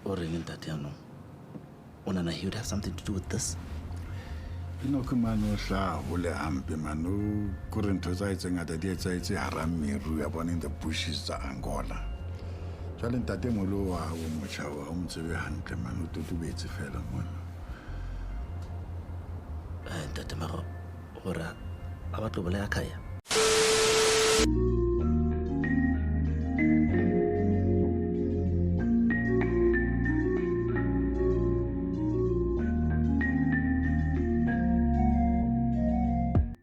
O reng ntate ano? O nana he would have something to do with this? Kumano hla hole hampe mano kore ntho tsa etseng ata di etsaetse hara meru ya bona in the bushes tsa Angola. Jwale ntate molo wa o motjha wa o mtsebe hantle mano tutubetse fela mona. Ntate maro hora a batlo bolaya Khaya.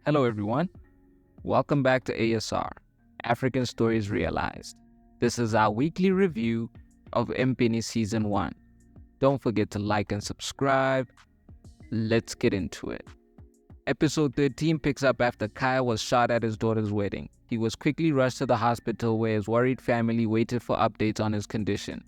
Hello everyone, welcome back to ASR, African Stories Realized. This is our weekly review of Empini Season 1. Don't forget to like and subscribe. Let's get into it. Episode 13 picks up after Khaya was shot at his daughter's wedding. He was quickly rushed to the hospital where his worried family waited for updates on his condition.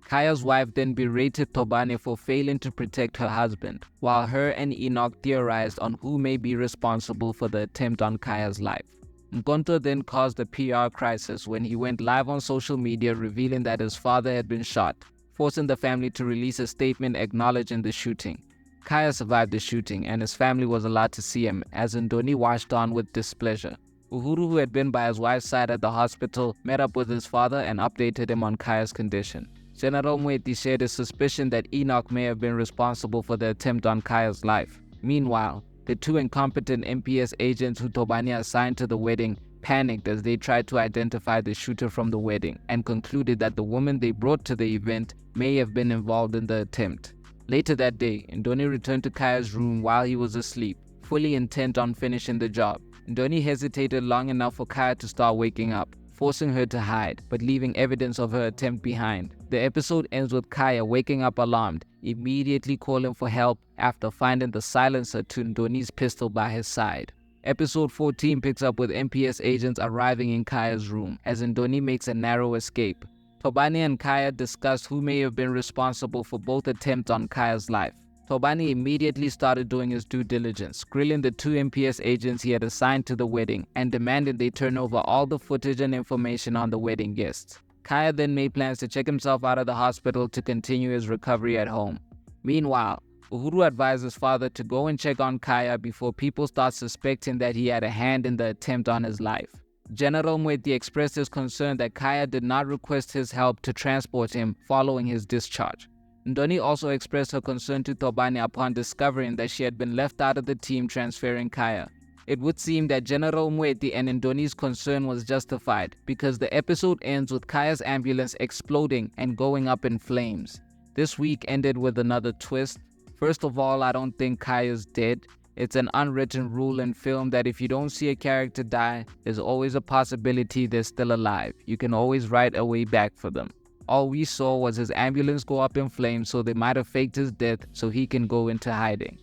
Khaya's wife then berated Thobane for failing to protect her husband, while her and Enoch theorized on who may be responsible for the attempt on Khaya's life. Nkonto then caused a PR crisis when he went live on social media revealing that his father had been shot, forcing the family to release a statement acknowledging the shooting. Khaya survived the shooting and his family was allowed to see him as Ndoni watched on with displeasure. Uhuru, who had been by his wife's side at the hospital, met up with his father and updated him on Khaya's condition. General Mweti shared his suspicion that Enoch may have been responsible for the attempt on Khaya's life. Meanwhile, the two incompetent MPS agents who Thobane assigned to the wedding panicked as they tried to identify the shooter from the wedding and concluded that the woman they brought to the event may have been involved in the attempt. Later that day, Ndoni returned to Khaya's room while he was asleep, fully intent on finishing the job. Ndoni hesitated long enough for Khaya to start waking up, forcing her to hide, but leaving evidence of her attempt behind. The episode ends with Khaya waking up alarmed, immediately calling for help after finding the silencer to Ndoni's pistol by his side. Episode 14 picks up with MPS agents arriving in Khaya's room as Ndoni makes a narrow escape. Thobane and Khaya discuss who may have been responsible for both attempts on Khaya's life. Thobane immediately started doing his due diligence, grilling the two MPS agents he had assigned to the wedding and demanding they turn over all the footage and information on the wedding guests. Khaya then made plans to check himself out of the hospital to continue his recovery at home. Meanwhile, Uhuru advised his father to go and check on Khaya before people start suspecting that he had a hand in the attempt on his life. General Mweti expressed his concern that Khaya did not request his help to transport him following his discharge. Ndoni also expressed her concern to Thobane upon discovering that she had been left out of the team transferring Khaya. It would seem that General Mweti and Ndoni's concern was justified because the episode ends with Khaya's ambulance exploding and going up in flames. This week ended with another twist. First of all, I don't think Khaya's dead. It's an unwritten rule in film that if you don't see a character die, there's always a possibility they're still alive. You can always write a way back for them. All we saw was his ambulance go up in flames, so they might have faked his death so he can go into hiding.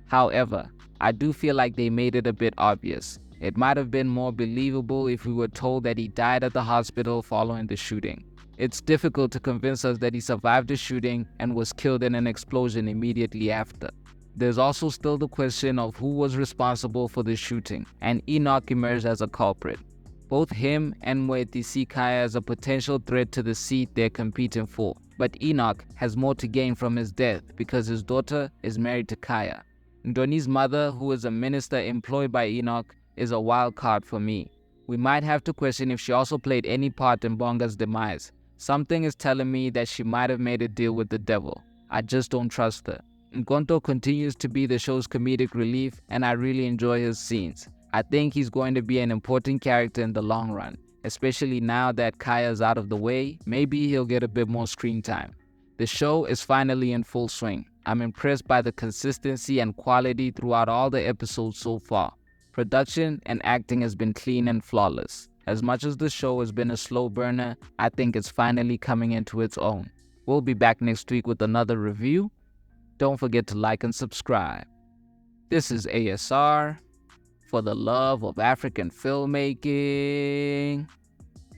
However, I do feel like they made it a bit obvious. It might have been more believable if we were told that he died at the hospital following the shooting. It's difficult to convince us that he survived the shooting and was killed in an explosion immediately after. There's also still the question of who was responsible for the shooting, and Enoch emerged as a culprit. Both him and Mweti see Khaya as a potential threat to the seat they're competing for, but Enoch has more to gain from his death because his daughter is married to Khaya. Ndoni's mother, who is a minister employed by Enoch, is a wild card for me. We might have to question if she also played any part in Bonga's demise. Something is telling me that she might have made a deal with the devil. I just don't trust her. Nkonto continues to be the show's comedic relief, and I really enjoy his scenes. I think he's going to be an important character in the long run, especially now that Khaya's out of the way. Maybe he'll get a bit more screen time. The show is finally in full swing. I'm impressed by the consistency and quality throughout all the episodes so far. Production and acting has been clean and flawless. As much as the show has been a slow burner, I think it's finally coming into its own. We'll be back next week with another review. Don't forget to like and subscribe. This is ASR for the love of African filmmaking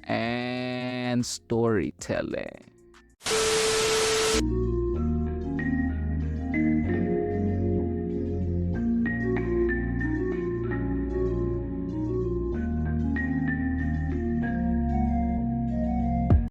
and storytelling.